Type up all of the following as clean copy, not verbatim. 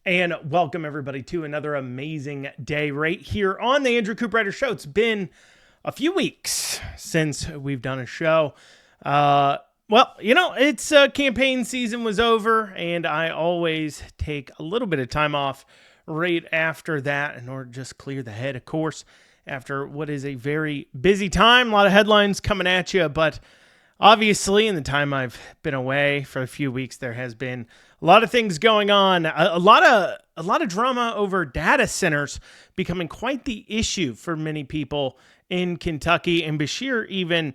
And welcome everybody to another amazing day right here on the Andrew Cooperrider Show. It's been a few weeks since we've done a show. It's campaign season was over, and I always take a little bit of time off right after that in order to just clear the head, of course, after what is a very busy time. A lot of headlines coming at you, but obviously, in the time I've been away for a few weeks, there has been a lot of things going on. A lot of drama over data centers becoming quite the issue for many people in Kentucky, and Beshear even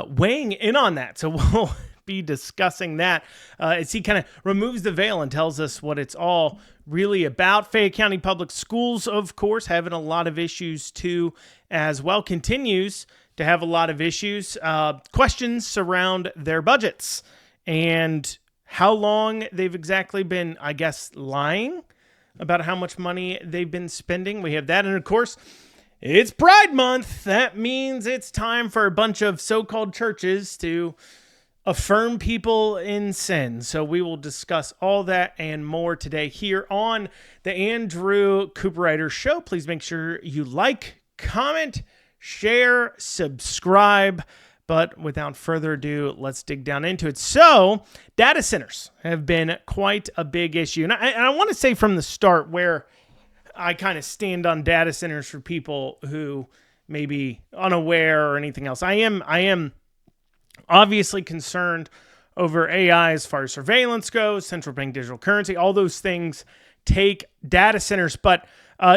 weighing in on that. So we'll be discussing that as he kind of removes the veil and tells us what it's all really about. Fayette County Public Schools, of course, having a lot of issues too, as well, continues to have a lot of issues, questions surround their budgets and how long they've exactly been, I guess, lying about how much money they've been spending. We have that. And of course, it's Pride Month. That means it's time for a bunch of so-called churches to affirm people in sin. So we will discuss all that and more today here on the Andrew Cooperrider Show. Please make sure you like, comment, share, subscribe. But without further ado, let's dig down into it. So, data centers have been quite a big issue. And I want to say from the start where I kind of stand on data centers for people who may be unaware or anything else. I am obviously concerned over AI as far as surveillance goes, central bank digital currency, all those things take data centers. But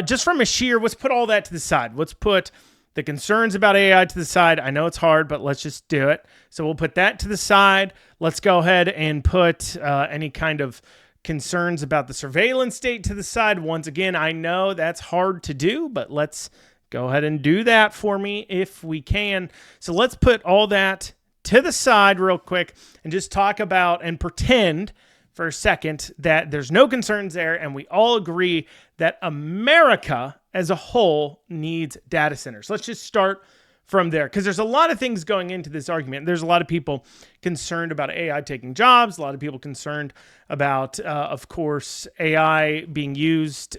just from Beshear, let's put all that to the side. Let's put the concerns about AI to the side. I know it's hard, but let's just do it. So we'll put that to the side. Let's go ahead and put any kind of concerns about the surveillance state to the side. Once again, I know that's hard to do, but let's go ahead and do that for me if we can. So let's put all that to the side real quick and just talk about and pretend for a second that there's no concerns there, and we all agree that America as a whole needs data centers. Let's just start from there, because there's a lot of things going into this argument. There's a lot of people concerned about AI taking jobs, a lot of people concerned about, of course, AI being used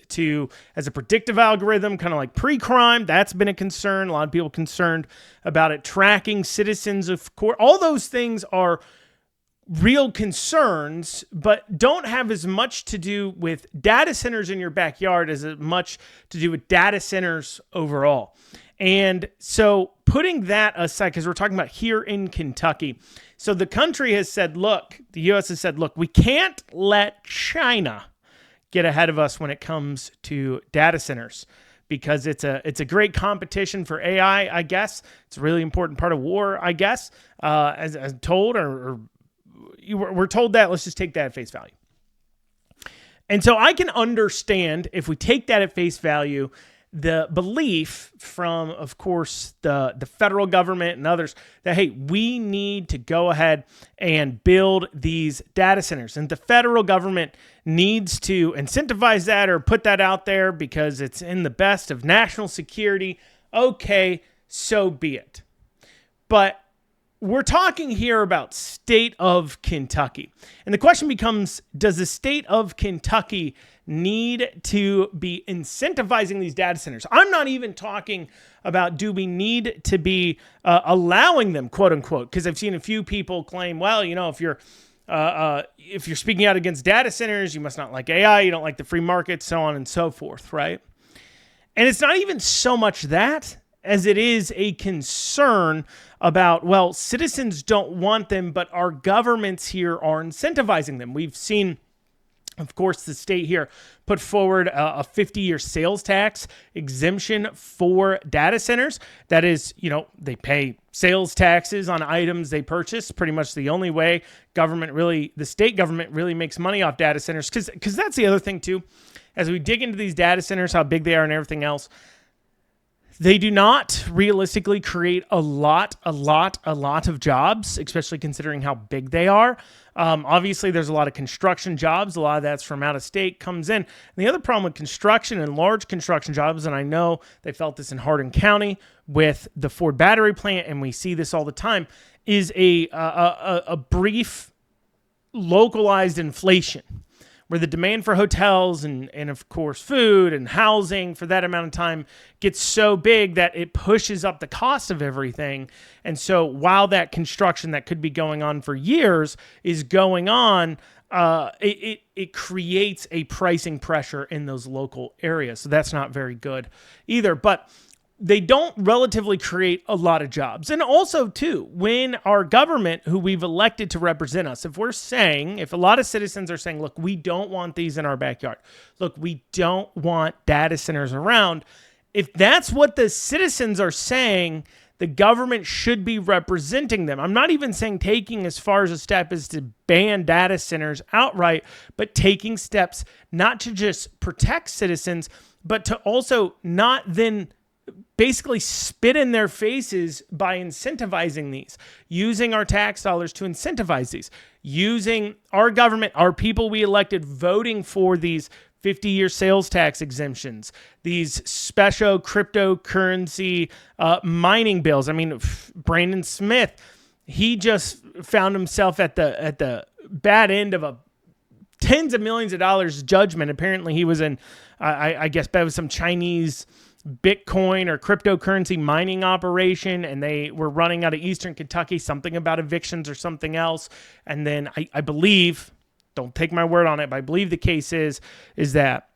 as a predictive algorithm, kind of like pre-crime. That's been a concern. A lot of people concerned about it tracking citizens, of course. All those things are real concerns, but don't have as much to do with data centers in your backyard as much to do with data centers overall. And so putting that aside, because we're talking about here in Kentucky, so the country has said, look, the U.S. has said, look, we can't let China get ahead of us when it comes to data centers, because it's a great competition for AI, I guess. It's a really important part of war, I guess, as told, or we're told that. Let's just take that at face value. And so I can understand, if we take that at face value, the belief from, of course, the federal government and others that, hey, we need to go ahead and build these data centers. And the federal government needs to incentivize that or put that out there because it's in the best of national security. Okay, so be it. But we're talking here about state of Kentucky. And the question becomes, does the state of Kentucky need to be incentivizing these data centers? I'm not even talking about, do we need to be allowing them, quote unquote, because I've seen a few people claim, well, if you're speaking out against data centers, you must not like AI, you don't like the free market, so on and so forth, right? And it's not even so much that as it is a concern about, well, citizens don't want them, but our governments here are incentivizing them. We've seen, of course, the state here put forward a 50-year sales tax exemption for data centers. That is, they pay sales taxes on items they purchase. Pretty much the only way the state government really makes money off data centers. Because that's the other thing too. As we dig into these data centers, how big they are and everything else, they do not realistically create a lot of jobs, especially considering how big they are. Obviously, there's a lot of construction jobs. A lot of that's from out of state comes in. And the other problem with construction and large construction jobs, and I know they felt this in Hardin County with the Ford battery plant, and we see this all the time, is a brief localized inflation where the demand for hotels and of course food and housing for that amount of time gets so big that it pushes up the cost of everything. And so while that construction that could be going on for years is going on, it creates a pricing pressure in those local areas. So that's not very good either. But they don't relatively create a lot of jobs. And also, too, when our government, who we've elected to represent us, if a lot of citizens are saying, look, we don't want these in our backyard. Look, we don't want data centers around. If that's what the citizens are saying, the government should be representing them. I'm not even saying taking as far as a step as to ban data centers outright, but taking steps not to just protect citizens, but to also not then basically spit in their faces by incentivizing these, using our tax dollars to incentivize these, using our government, our people we elected, voting for these 50-year sales tax exemptions, these special cryptocurrency mining bills. I mean, Brandon Smith, he just found himself at the bad end of a tens of millions of dollars judgment. Apparently he was in, I guess that was some Chinese Bitcoin or cryptocurrency mining operation, and they were running out of Eastern Kentucky, something about evictions or something else. And then I believe, don't take my word on it, but I believe the case is that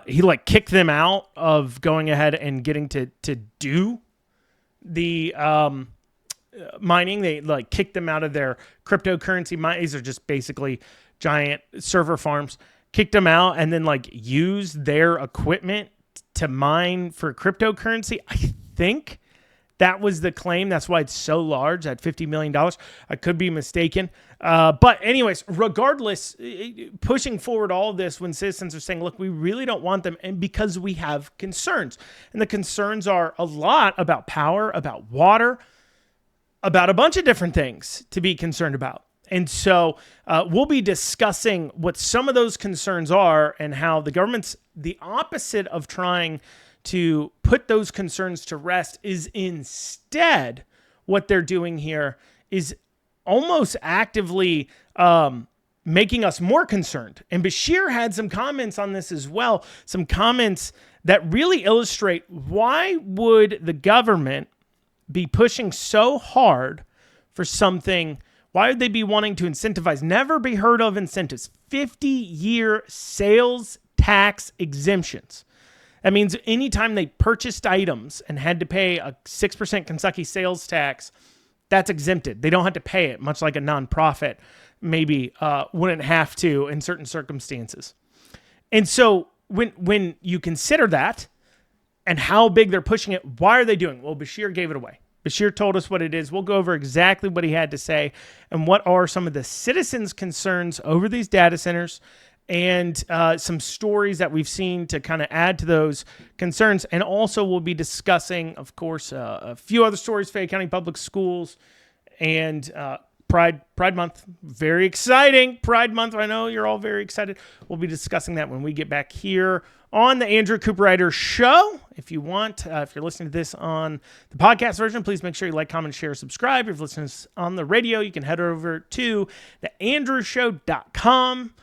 he kicked them out of going ahead and getting to do the mining. They kicked them out of their cryptocurrency mine. These are just basically giant server farms. Kicked them out and then used their equipment to mine for cryptocurrency. I think that was the claim. That's why it's so large, at $50 million. I could be mistaken. But anyways, regardless, pushing forward all of this when citizens are saying, look, we really don't want them, and because we have concerns. And the concerns are a lot about power, about water, about a bunch of different things to be concerned about. And so we'll be discussing what some of those concerns are and how the government's the opposite of trying to put those concerns to rest is instead what they're doing here is almost actively making us more concerned. And Beshear had some comments on this as well, some comments that really illustrate why would the government be pushing so hard for something. Why would they be wanting to incentivize? Never be heard of incentives. 50-year sales tax exemptions. That means anytime they purchased items and had to pay a 6% Kentucky sales tax, that's exempted. They don't have to pay it, much like a nonprofit maybe wouldn't have to in certain circumstances. And so when you consider that and how big they're pushing it, why are they doing it? Well, Beshear gave it away. Beshear told us what it is. We'll go over exactly what he had to say and what are some of the citizens' concerns over these data centers and some stories that we've seen to kind of add to those concerns. And also we'll be discussing, of course, a few other stories, Fayette County Public Schools and Pride Month. Very exciting. Pride Month. I know you're all very excited. We'll be discussing that when we get back here on the Andrew Cooperrider Show. If you want, if you're listening to this on the podcast version, please make sure you like, comment, share, subscribe. If you're listening to this on the radio, you can head over to theandrewshow.com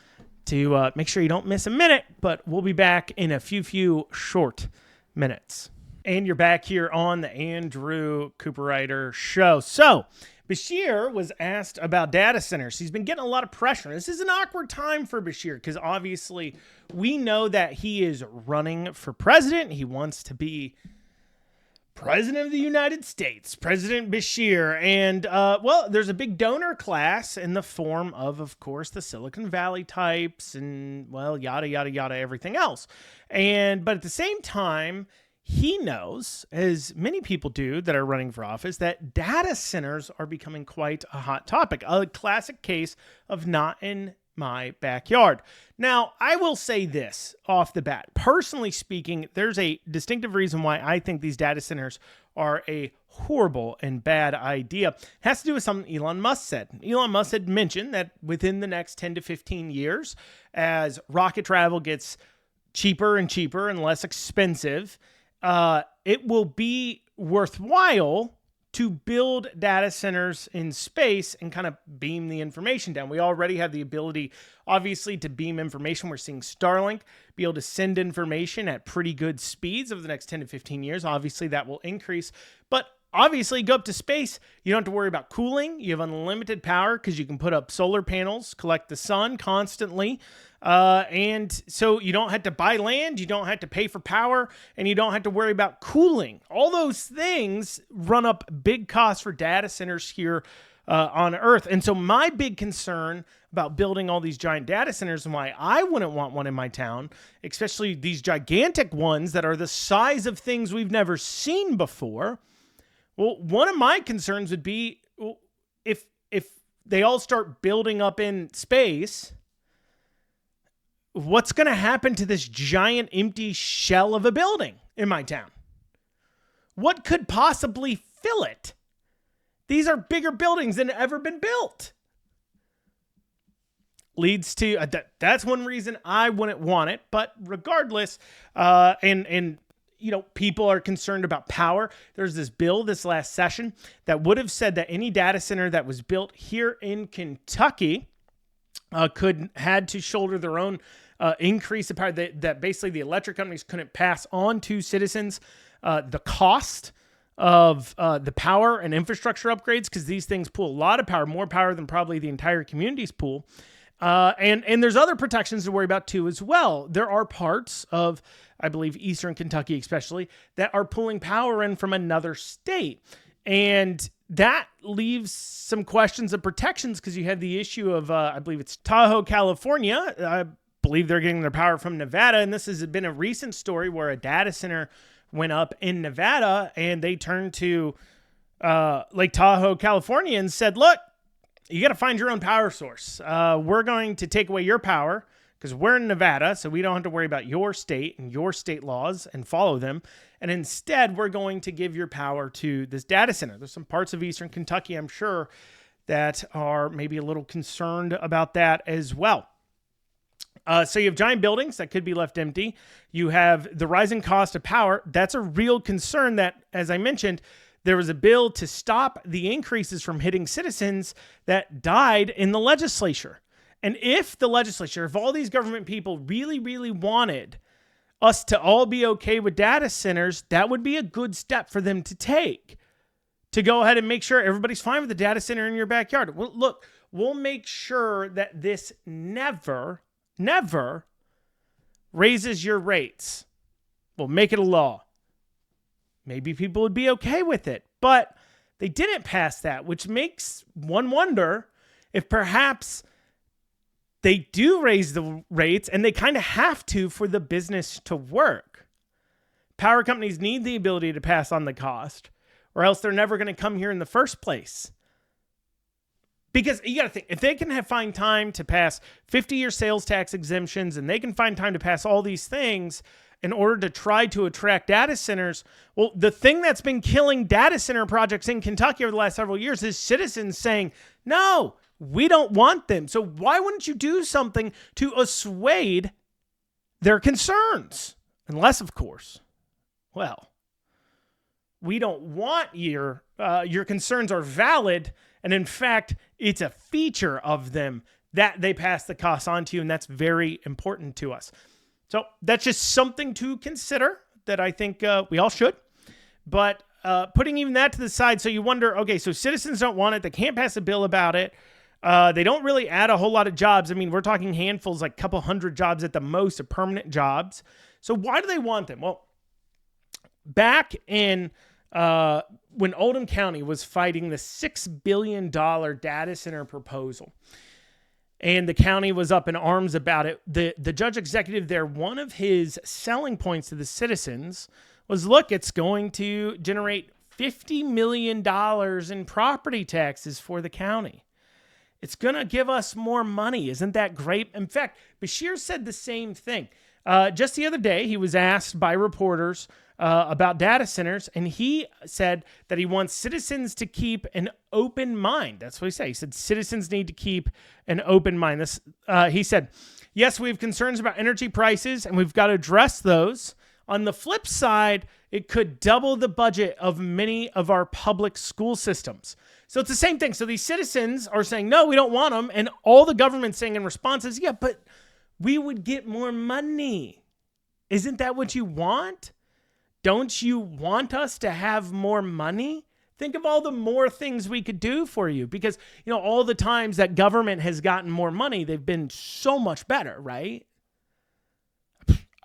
to make sure you don't miss a minute, but we'll be back in a few short minutes. And you're back here on the Andrew Cooperrider Show. So, Beshear was asked about data centers. He's been getting a lot of pressure. This is an awkward time for Beshear because obviously we know that he is running for president. He wants to be president of the United States, President Beshear. And, well, there's a big donor class in the form of course, the Silicon Valley types and, well, yada, yada, yada, everything else. But at the same time, he knows, as many people do that are running for office, that data centers are becoming quite a hot topic. A classic case of not in my backyard. Now, I will say this off the bat. Personally speaking, there's a distinctive reason why I think these data centers are a horrible and bad idea. It has to do with something Elon Musk said. Elon Musk had mentioned that within the next 10 to 15 years, as rocket travel gets cheaper and cheaper and less expensive, it will be worthwhile to build data centers in space and kind of beam the information down. We already have the ability, obviously, to beam information. We're seeing Starlink be able to send information at pretty good speeds over the next 10 to 15 years. Obviously, that will increase. But obviously, go up to space, you don't have to worry about cooling. You have unlimited power because you can put up solar panels, collect the sun constantly. And so you don't have to buy land, you don't have to pay for power, and you don't have to worry about cooling. All those things run up big costs for data centers here on Earth. And so my big concern about building all these giant data centers and why I wouldn't want one in my town, especially these gigantic ones that are the size of things we've never seen before. Well, one of my concerns would be if they all start building up in space, what's going to happen to this giant empty shell of a building in my town? What could possibly fill it? These are bigger buildings than have ever been built. Leads to, that's one reason I wouldn't want it. But regardless, and you know, people are concerned about power. There's this bill this last session that would have said that any data center that was built here in Kentucky had to shoulder their own increase of power, that basically the electric companies couldn't pass on to citizens the cost of the power and infrastructure upgrades, because these things pull a lot of power, more power than probably the entire community's pool. And there's other protections to worry about too as well. There are parts of, I believe, Eastern Kentucky especially, that are pulling power in from another state. And that leaves some questions of protections, because you have the issue of, I believe it's Tahoe, California. I believe they're getting their power from Nevada. And this has been a recent story where a data center went up in Nevada and they turned to Lake Tahoe, California and said, look, you got to find your own power source. We're going to take away your power because we're in Nevada, so we don't have to worry about your state and your state laws and follow them. And instead, we're going to give your power to this data center. There's some parts of Eastern Kentucky, I'm sure, that are maybe a little concerned about that as well. So you have giant buildings that could be left empty. You have the rising cost of power. That's a real concern that, as I mentioned, there was a bill to stop the increases from hitting citizens that died in the legislature. And if the legislature, if all these government people really, really wanted us to all be okay with data centers, that would be a good step for them to take, to go ahead and make sure everybody's fine with the data center in your backyard. Well, look, we'll make sure that this never raises your rates. We'll make it a law. Maybe people would be okay with it, but they didn't pass that, which makes one wonder if perhaps they do raise the rates, and they kind of have to for the business to work. Power companies need the ability to pass on the cost, or else they're never going to come here in the first place. Because you got to think, if they can find time to pass 50-year sales tax exemptions, and they can find time to pass all these things in order to try to attract data centers, well, the thing that's been killing data center projects in Kentucky over the last several years is citizens saying, no, we don't want them. So why wouldn't you do something to assuage their concerns? Unless, of course, well, we don't want your concerns are valid, and in fact, it's a feature of them that they pass the cost on to you, and that's very important to us. So that's just something to consider that I think we all should. But putting even that to the side, so you wonder, okay, so citizens don't want it. They can't pass a bill about it. They don't really add a whole lot of jobs. I mean, we're talking handfuls, like a couple hundred jobs at the most of permanent jobs. So why do they want them? Well, back in when Oldham County was fighting the $6 billion data center proposal, and the county was up in arms about it, the judge executive there, one of his selling points to the citizens was, look, it's going to generate $50 million in property taxes for the county. It's going to give us more money. Isn't that great? In fact, Beshear said the same thing. Just the other day, he was asked by reporters about data centers, and he said that he wants citizens to keep an open mind. That's what he said. He said citizens need to keep an open mind. He said, yes, we have concerns about energy prices, and we've got to address those. On the flip side, it could double the budget of many of our public school systems. So it's the same thing. So these citizens are saying, no, we don't want them. And all the government's saying in response is, yeah, but we would get more money. Isn't that what you want? Don't you want us to have more money? Think of all the more things we could do for you, because, all the times that government has gotten more money, they've been so much better, right?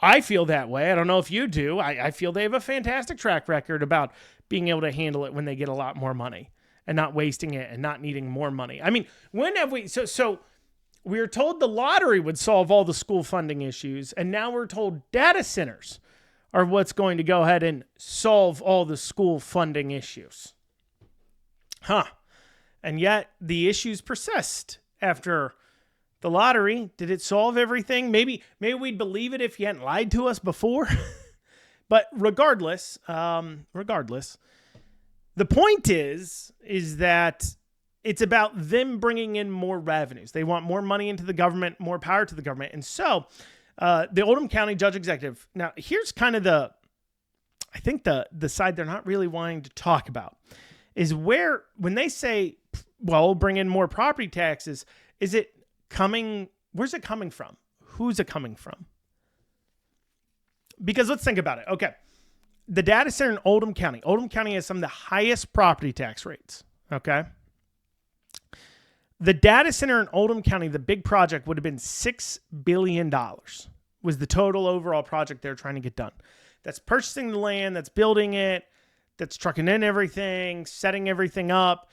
I feel that way. I don't know if you do. I feel they have a fantastic track record about being able to handle it when they get a lot more money and not wasting it and not needing more money. I mean, when have we, so we were told the lottery would solve all the school funding issues, and now we're told data centers are what's going to go ahead and solve all the school funding issues. And yet the issues persist after the lottery. Did it solve everything? Maybe we'd believe it if you hadn't lied to us before. But regardless, the point is that it's about them bringing in more revenues. They want more money into the government, more power to the government. And so the Oldham County Judge Executive, now here's kind of the side they're not really wanting to talk about, is where, when they say, well, bring in more property taxes, where's it coming from? Who's it coming from? Because let's think about it. Okay. The data center in Oldham County has some of the highest property tax rates. Okay. The data center in Oldham County, the big project, would have been $6 billion was the total overall project they're trying to get done. That's purchasing the land, that's building it, that's trucking in everything, setting everything up.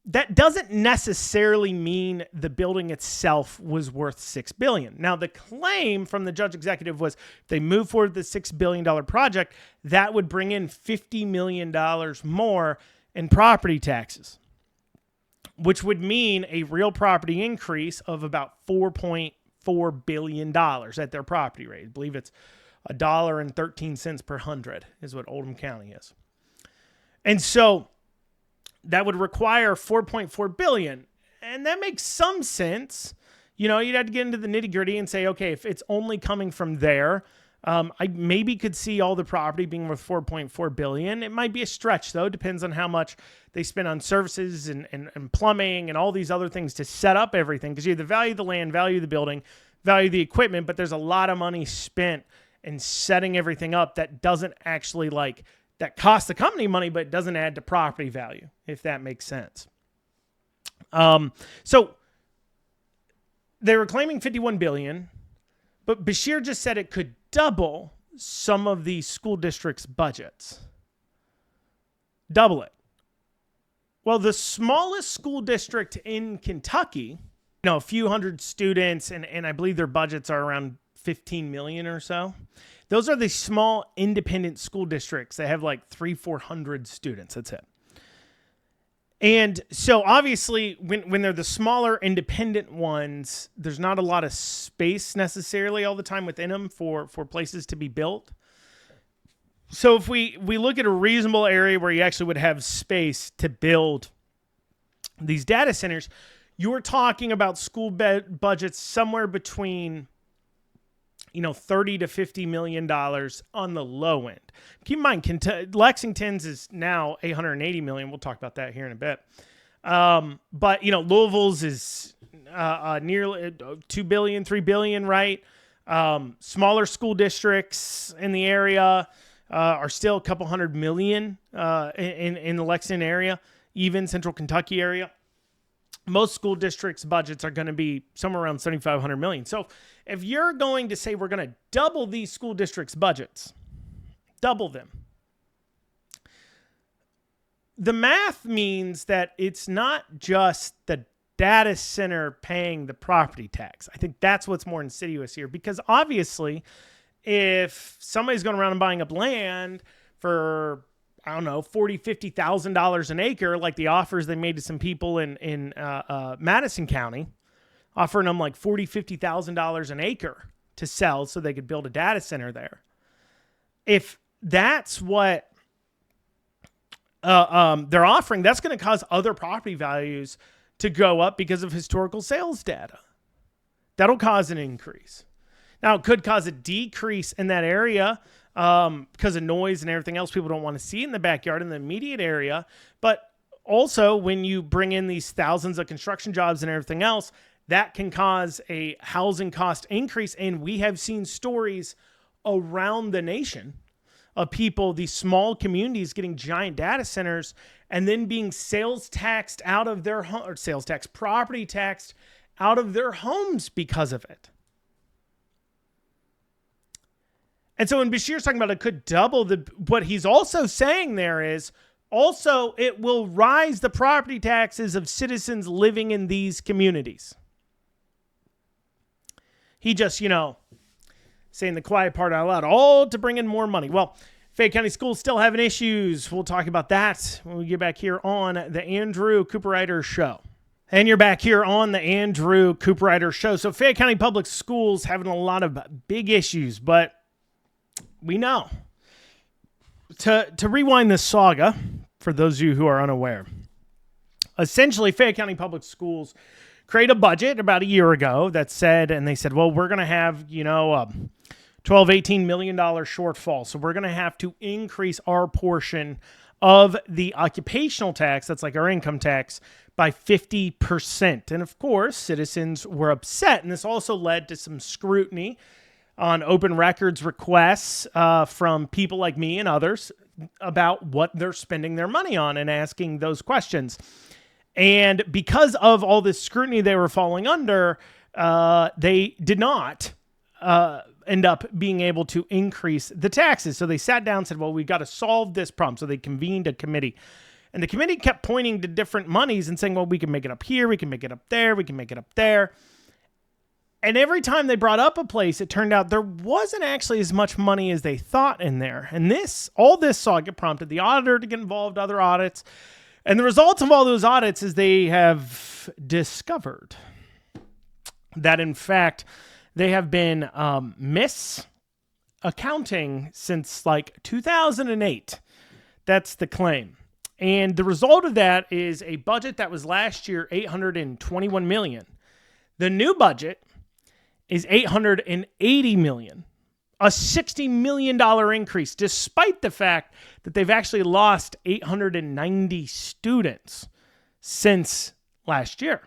That doesn't necessarily mean the building itself was worth $6 billion. Now, the claim from the judge executive was if they move forward with the $6 billion project, that would bring in $50 million more in property taxes, which would mean a real property increase of about $4.4 billion at their property rate. I believe it's $1.13 per hundred is what Oldham County is. And so that would require $4.4 billion. And that makes some sense. You'd have to get into the nitty gritty and say, okay, if it's only coming from there, I maybe could see all the property being worth $4.4 billion. It might be a stretch, though. Depends on how much they spend on services and plumbing and all these other things to set up everything. Because you have the value of the land, value of the building, value of the equipment, but there's a lot of money spent in setting everything up that doesn't actually that costs the company money, but doesn't add to property value, if that makes sense. So they were claiming $51 billion, but Beshear just said it could double some of the school districts' budgets. Double it. Well, the smallest school district in Kentucky, a few hundred students, and I believe their budgets are around 15 million or so. Those are the small independent school districts. They have 300-400 students. That's it. And so obviously when they're the smaller independent ones, there's not a lot of space necessarily all the time within them for places to be built. So if we look at a reasonable area where you actually would have space to build these data centers, you're talking about school budgets somewhere between $30 to $50 million on the low end. Keep in mind, Lexington's is now $880 million. We'll talk about that here in a bit. But Louisville's is nearly $2 billion, $3 billion, right? Smaller school districts in the area are still a couple $100 million in the Lexington area, even Central Kentucky area. Most school districts' budgets are going to be somewhere around $7,500 million. So if you're going to say we're going to double these school districts' budgets, double them, the math means that it's not just the data center paying the property tax. I think that's what's more insidious here, because obviously if somebody's going around and buying up land for $40,000, $50,000 an acre, like the offers they made to some people in Madison County, offering them $40,000, $50,000 an acre to sell so they could build a data center there. If that's what they're offering, that's going to cause other property values to go up because of historical sales data. That'll cause an increase. Now, it could cause a decrease in that area because of noise and everything else people don't want to see in the backyard in the immediate area. But also, when you bring in these thousands of construction jobs and everything else, that can cause a housing cost increase. And we have seen stories around the nation of people, these small communities getting giant data centers and then being sales taxed out of their home, or sales tax, property taxed out of their homes because of it. And so when Beshear's talking about it could double what he's also saying there is also it will rise the property taxes of citizens living in these communities. He just, saying the quiet part out loud, all to bring in more money. Well, Fayette County schools still having issues. We'll talk about that when we get back here on the Andrew Cooperrider Show. And you're back here on the Andrew Cooperrider Show. So Fayette County Public Schools having a lot of big issues, but we know. To rewind this saga, for those of you who are unaware, essentially Fayette County Public Schools create a budget about a year ago that said, and they said, well, we're going to have, $12, $18 million shortfall. So we're going to have to increase our portion of the occupational tax, that's like our income tax, by 50%. And of course, citizens were upset. And this also led to some scrutiny on open records requests from people like me and others about what they're spending their money on and asking those questions. And because of all this scrutiny they were falling under, they did not end up being able to increase the taxes. So they sat down and said, well, we've got to solve this problem. So they convened a committee. And the committee kept pointing to different monies and saying, well, we can make it up here, we can make it up there, we can make it up there. And every time they brought up a place, it turned out there wasn't actually as much money as they thought in there. And all this saga prompted the auditor to get involved, other audits. And the results of all those audits is they have discovered that, in fact, they have been misaccounting since like 2008. That's the claim. And the result of that is a budget that was last year $821 million. The new budget is $880 million. A $60 million increase, despite the fact that they've actually lost 890 students since last year.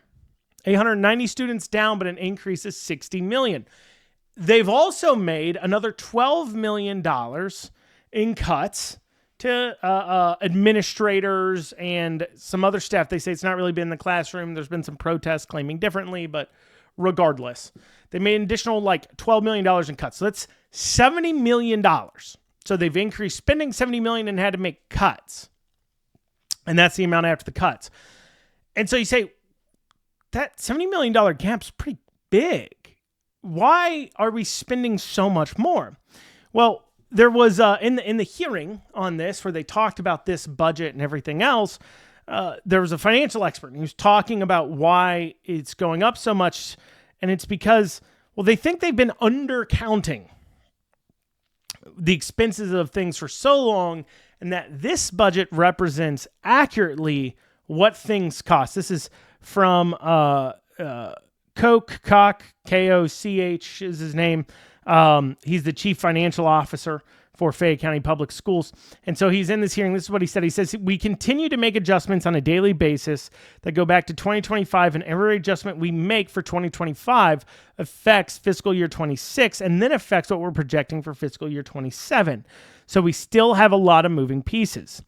890 students down, but an increase of $60 million. They've also made another $12 million in cuts to administrators and some other staff. They say it's not really been in the classroom. There's been some protests claiming differently, but regardless, they made an additional $12 million in cuts. So that's $70 million. So they've increased spending $70 million and had to make cuts. And that's the amount after the cuts. And so you say, that $70 million gap's pretty big. Why are we spending so much more? Well, there was in the hearing on this where they talked about this budget and everything else, there was a financial expert and he was talking about why it's going up so much. And it's because, well, they think they've been undercounting the expenses of things for so long, and that this budget represents accurately what things cost. This is from Koch, K-O-C-H is his name. He's the chief financial officer for Fayette County Public Schools. And so he's in this hearing. This is what he said. He says, we continue to make adjustments on a daily basis that go back to 2025, and every adjustment we make for 2025 affects fiscal year 26 and then affects what we're projecting for fiscal year 27. So we still have a lot of moving pieces.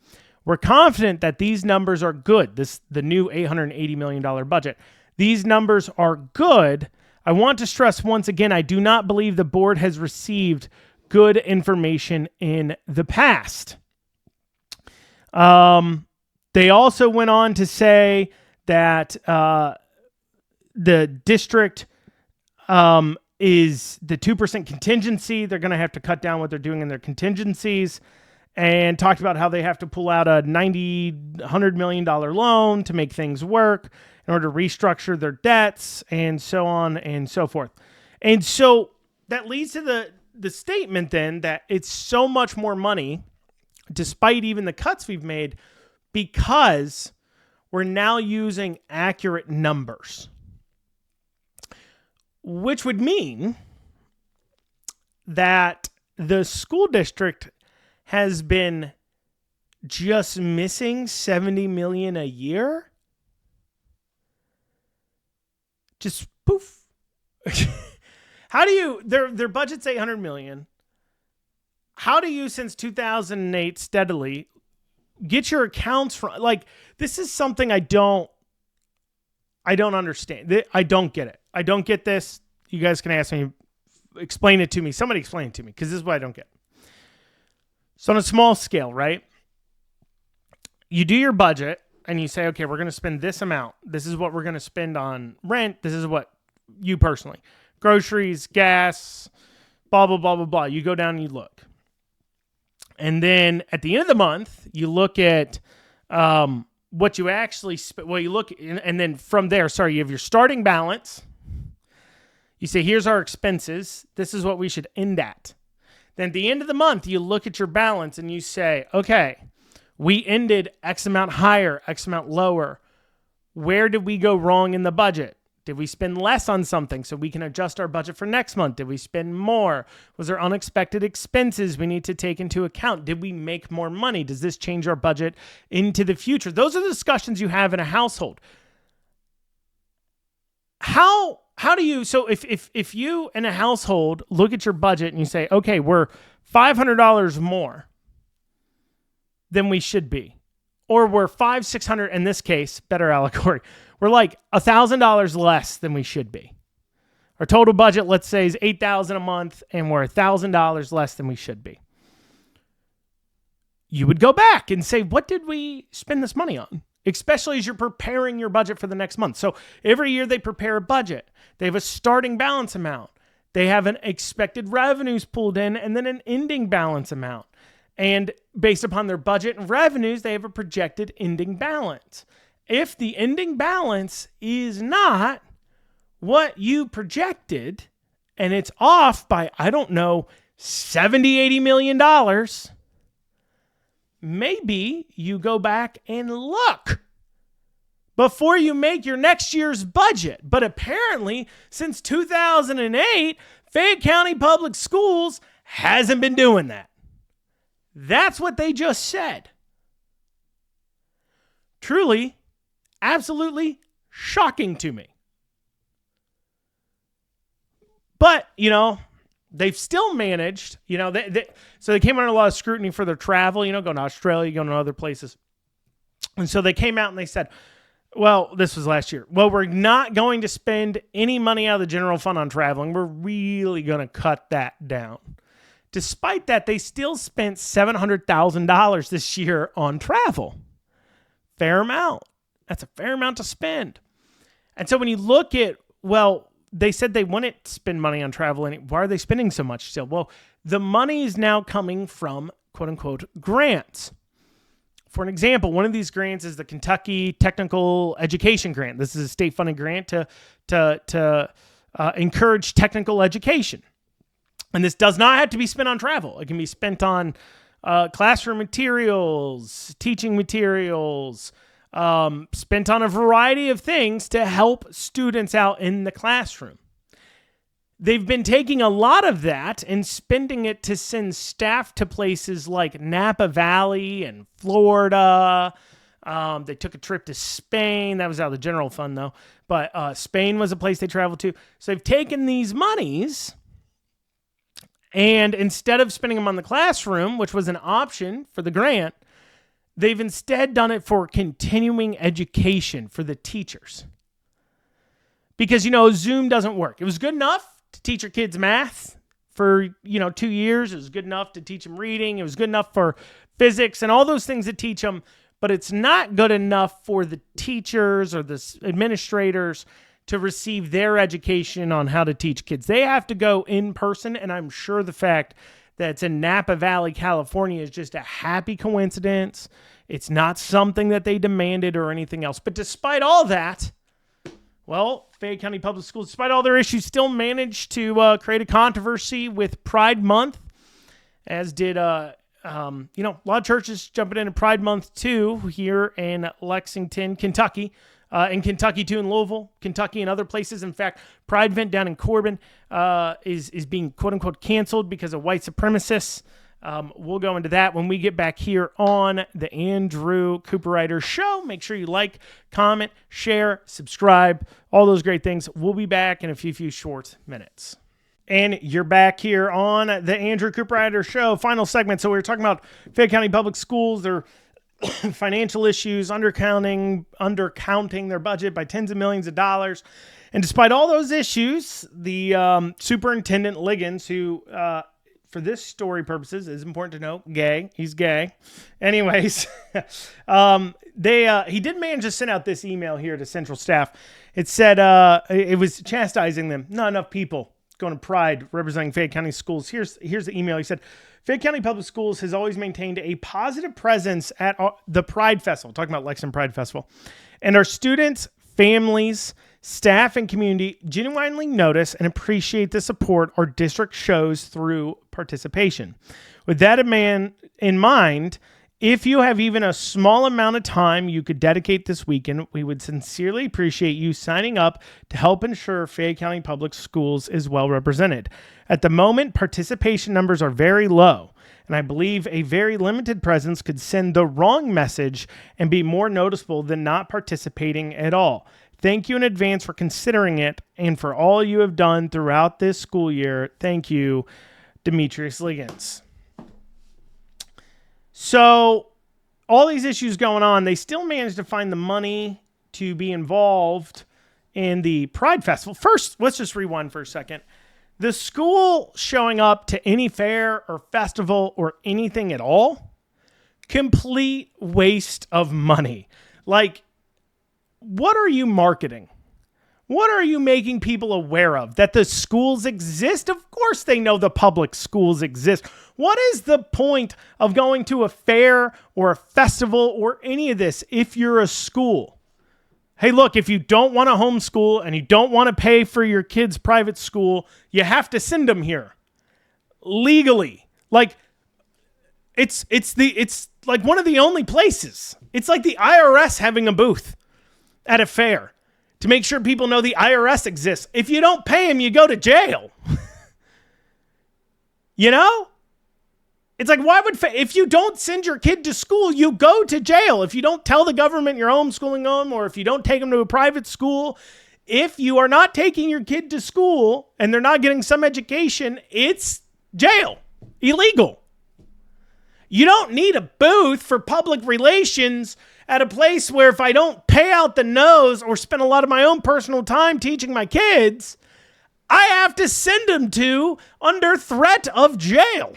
We're confident that these numbers are good. The new $880 million budget. These numbers are good. I want to stress once again, I do not believe the board has received good information in the past. They also went on to say that the district is the 2% contingency. They're going to have to cut down what they're doing in their contingencies, and talked about how they have to pull out a $100 million loan to make things work in order to restructure their debts and so on and so forth. And so that leads to the statement then that it's so much more money, despite even the cuts we've made, because we're now using accurate numbers. Which would mean that the school district has been just missing $70 million a year. Just poof. How do you, their budget's $800 million. How do you, since 2008, steadily get your accounts from, like, this is something I don't understand. I don't get it. I don't get this. You guys can ask me, explain it to me. Somebody explain it to me, because this is what I don't get. So on a small scale, right? You do your budget and you say, okay, we're going to spend this amount. This is what we're going to spend on rent. This is what you personally, groceries, gas, blah, blah, blah, blah, blah. You go down and you look. And then at the end of the month, you look at what you actually spent. Well, you look, and then from there, you have your starting balance. You say, here's our expenses. This is what we should end at. Then at the end of the month, you look at your balance and you say, okay, we ended X amount higher, X amount lower. Where did we go wrong in the budget? Did we spend less on something so we can adjust our budget for next month? Did we spend more? Was there unexpected expenses we need to take into account? Did we make more money? Does this change our budget into the future? Those are the discussions you have in a household. How do you, so if you in a household look at your budget and you say, okay, we're $500 more than we should be, or we're $600, in this case, better allegory, we're like $1,000 less than we should be. Our total budget, let's say, is $8,000 a month, and we're $1,000 less than we should be. You would go back and say, what did we spend this money on? Especially as you're preparing your budget for the next month. So every year they prepare a budget. They have a starting balance amount. They have an expected revenues pulled in and then an ending balance amount. And based upon their budget and revenues, they have a projected ending balance. If the ending balance is not what you projected and it's off by, I don't know, $70-80 million, maybe you go back and look before you make your next year's budget. But apparently, since 2008, Fayette County Public Schools hasn't been doing that. That's what they just said. Truly, absolutely shocking to me. But, they've still managed, so they came under a lot of scrutiny for their travel, going to Australia, going to other places. And so they came out and they said, well, this was last year. Well, we're not going to spend any money out of the general fund on traveling. We're really going to cut that down. Despite that, they still spent $700,000 this year on travel. Fair amount. That's a fair amount to spend. And so when you look at, well, they said they wouldn't spend money on travel. And why are they spending so much still? Well, the money is now coming from, quote unquote, grants. For an example, one of these grants is the Kentucky Technical Education Grant. This is a state-funded grant to encourage technical education. And this does not have to be spent on travel. It can be spent on classroom materials, teaching materials, spent on a variety of things to help students out in the classroom. They've been taking a lot of that and spending it to send staff to places like Napa Valley and Florida. They took a trip to Spain. That was out of the general fund, though. But Spain was a place they traveled to. So they've taken these monies, and instead of spending them on the classroom, which was an option for the grant, they've instead done it for continuing education for the teachers. Because, Zoom doesn't work. It was good enough to teach your kids math for, 2 years. It was good enough to teach them reading. It was good enough for physics and all those things that teach them. But it's not good enough for the teachers or the administrators to receive their education on how to teach kids. They have to go in person, and I'm sure the fact that it's in Napa Valley, California is just a happy coincidence. It's not something that they demanded or anything else. But despite all that, well, Fayette County Public Schools, despite all their issues, still managed to create a controversy with Pride Month, as did, a lot of churches jumping into Pride Month too here in Lexington, Kentucky. in Kentucky too, in Louisville, Kentucky, and other places. In fact, Pride event down in Corbin is being quote unquote canceled because of white supremacists. We'll go into that when we get back here on the Andrew Cooperrider Show. Make sure you like, comment, share, subscribe, all those great things. We'll be back in a few short minutes. And you're back here on the Andrew Cooperrider Show, final segment. So we were talking about Fayette County Public Schools, their financial issues, undercounting their budget by tens of millions of dollars. And despite all those issues, the Superintendent Liggins, who for this story purposes, is important to note, gay. He's gay. Anyways, he did manage to send out this email here to central staff. It said it was chastising them. Not enough people going to Pride representing Fayette County schools. Here's the email. He said, Fayette County Public Schools has always maintained a positive presence at the Pride Festival, talking about Lexington Pride Festival, and our students, families, staff, and community genuinely notice and appreciate the support our district shows through participation. With that in mind, if you have even a small amount of time you could dedicate this weekend, we would sincerely appreciate you signing up to help ensure Fayette County Public Schools is well represented. At the moment, participation numbers are very low, and I believe a very limited presence could send the wrong message and be more noticeable than not participating at all. Thank you in advance for considering it and for all you have done throughout this school year. Thank you, Demetrius Liggins. So all these issues going on, they still managed to find the money to be involved in the Pride Festival. First, let's just rewind for a second. The school showing up to any fair or festival or anything at all, complete waste of money. Like, what are you marketing? What are you making people aware of? That the schools exist? Of course they know the public schools exist. What is the point of going to a fair or a festival or any of this if you're a school? Hey, look, if you don't want to homeschool and you don't want to pay for your kid's private school, you have to send them here. Legally. Like, it's like one of the only places. It's like the IRS having a booth at a fair to make sure people know the IRS exists. If you don't pay them, you go to jail. You know? It's like, if you don't send your kid to school, you go to jail. If you don't tell the government you're homeschooling them, or if you don't take them to a private school, if you are not taking your kid to school and they're not getting some education, it's jail. Illegal. You don't need a booth for public relations at a place where if I don't pay out the nose or spend a lot of my own personal time teaching my kids, I have to send them to under threat of jail.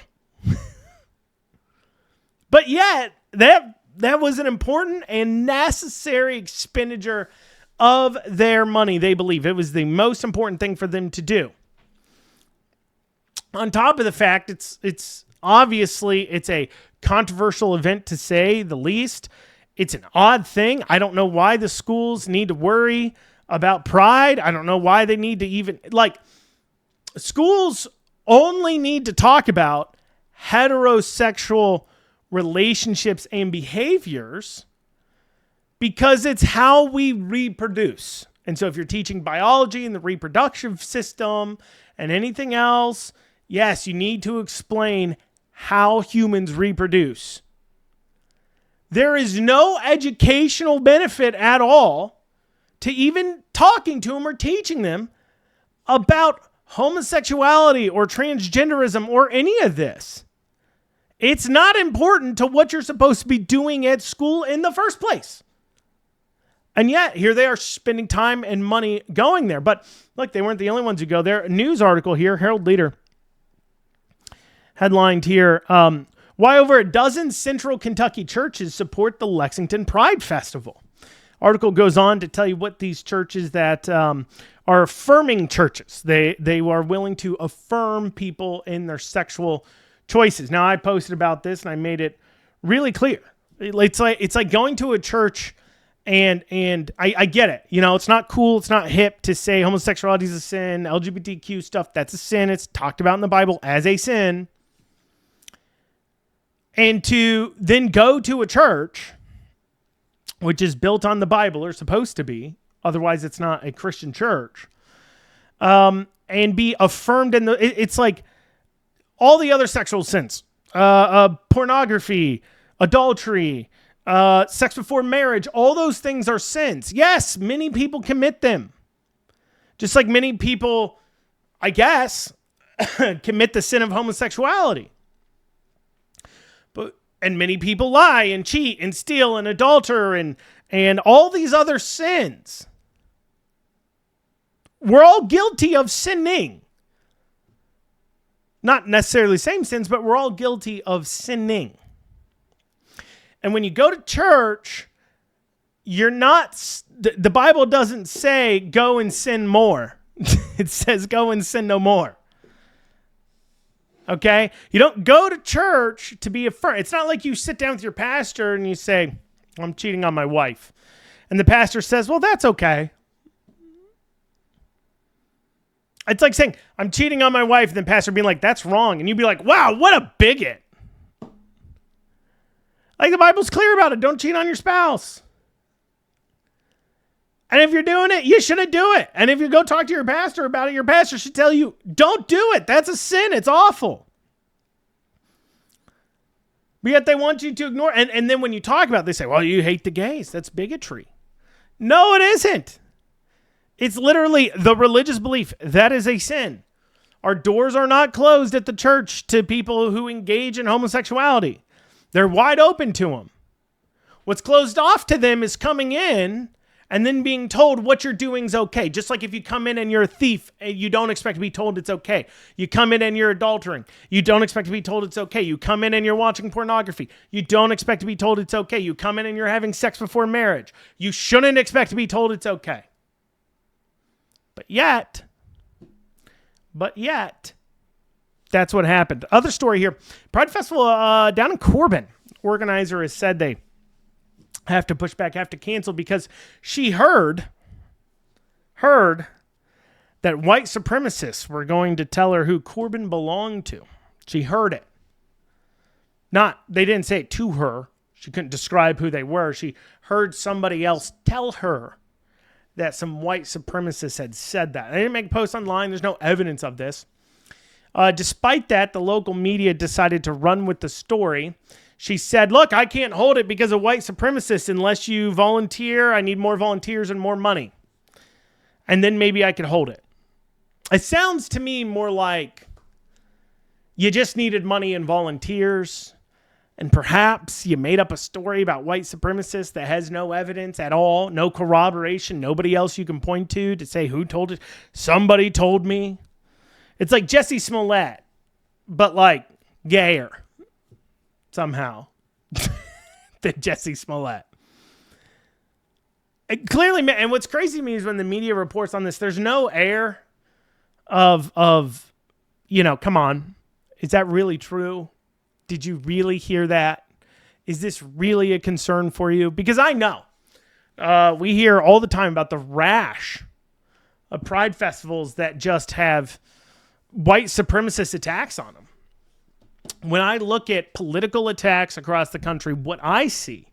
But yet, that was an important and necessary expenditure of their money, they believe. It was the most important thing for them to do. On top of the fact, it's obviously a controversial event to say the least. It's an odd thing. I don't know why the schools need to worry about pride. I don't know why they need to even, schools only need to talk about heterosexual relationships and behaviors because it's how we reproduce. And so if you're teaching biology and the reproductive system and anything else, yes, you need to explain how humans reproduce. There is no educational benefit at all to even talking to them or teaching them about homosexuality or transgenderism or any of this. It's not important to what you're supposed to be doing at school in the first place. And yet, here they are spending time and money going there. But look, they weren't the only ones who go there. A news article here, Herald Leader, headlined here, why over a dozen central Kentucky churches support the Lexington Pride Festival. Article goes on to tell you what these churches that are affirming churches. They are willing to affirm people in their sexual choices. Now, I posted about this and I made it really clear. It's like going to a church and I get it. You know, it's not cool. It's not hip to say homosexuality is a sin. LGBTQ stuff, that's a sin. It's talked about in the Bible as a sin. And to then go to a church which is built on the Bible, or supposed to be, otherwise it's not a Christian church, and be affirmed in it's like all the other sexual sins, pornography, adultery, sex before marriage, all those things are sins. Yes, many people commit them. Just like many people, I guess, commit the sin of homosexuality. And many people lie and cheat and steal and adulter and all these other sins. We're all guilty of sinning. Not necessarily the same sins, but we're all guilty of sinning. And when you go to church, you're not, the Bible doesn't say go and sin more. It says go and sin no more. Okay? You don't go to church to be affirmed. It's not like you sit down with your pastor and you say, I'm cheating on my wife. And the pastor says, well, that's okay. It's like saying, I'm cheating on my wife, and the pastor being like, that's wrong. And you'd be like, wow, what a bigot. Like, the Bible's clear about it. Don't cheat on your spouse. And if you're doing it, you shouldn't do it. And if you go talk to your pastor about it, your pastor should tell you, don't do it. That's a sin. It's awful. But yet they want you to ignore it. And then when you talk about it, they say, well, you hate the gays. That's bigotry. No, it isn't. It's literally the religious belief. That is a sin. Our doors are not closed at the church to people who engage in homosexuality. They're wide open to them. What's closed off to them is coming in and then being told what you're doing is okay. Just like if you come in and you're a thief, you don't expect to be told it's okay. You come in and you're adultering. You don't expect to be told it's okay. You come in and you're watching pornography. You don't expect to be told it's okay. You come in and you're having sex before marriage. You shouldn't expect to be told it's okay. But yet, that's what happened. Other story here. Pride Festival down in Corbin. Organizer has said they have to push back, have to cancel because she heard that white supremacists were going to tell her who Corbin belonged to. She heard it. They didn't say it to her. She couldn't describe who they were. She heard somebody else tell her that some white supremacists had said that. They didn't make a post online. There's no evidence of this. Despite that, the local media decided to run with the story. She said, look, I can't hold it because of white supremacists unless you volunteer. I need more volunteers and more money. And then maybe I could hold it. It sounds to me more like you just needed money and volunteers. And perhaps you made up a story about white supremacists that has no evidence at all, no corroboration, nobody else you can point to say who told it. Somebody told me. It's like Jesse Smollett, but like gayer somehow than Jesse Smollett. It clearly, and what's crazy to me is when the media reports on this, there's no air of come on, is that really true? Did you really hear that? Is this really a concern for you? Because I know we hear all the time about the rash of pride festivals that just have white supremacist attacks on them. When I look at political attacks across the country, what I see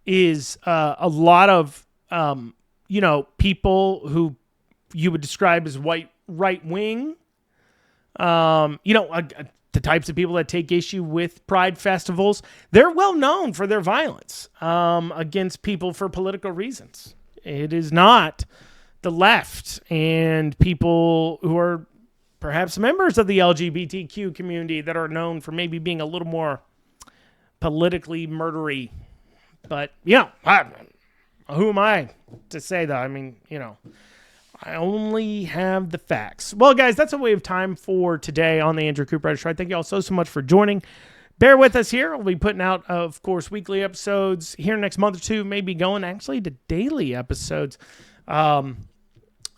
is a lot of, people who you would describe as white right-wing, the types of people that take issue with pride festivals. They're well known for their violence against people for political reasons. It is not the left and people who are perhaps members of the LGBTQ community that are known for maybe being a little more politically murdery. But, who am I to say that? I mean, I only have the facts. Well, guys, that's what we have time for today on the Andrew Cooperrider Show. Thank you all so much for joining. Bear with us here. We'll be putting out, of course, weekly episodes here next month or two, maybe going actually to daily episodes.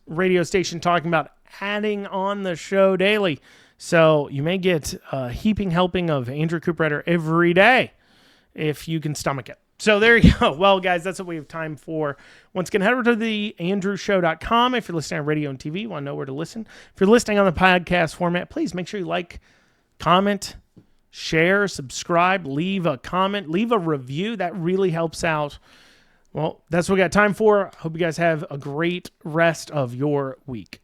Radio station talking about adding on the show daily. So you may get a heaping helping of Andrew Cooperrider every day if you can stomach it. So there you go. Well, guys, that's what we have time for. Once again, head over to the andrewshow.com. If you're listening on radio and TV, you want to know where to listen. If you're listening on the podcast format, please make sure you like, comment, share, subscribe, leave a comment, leave a review. That really helps out Well, that's what we got time for. Hope you guys have a great rest of your week.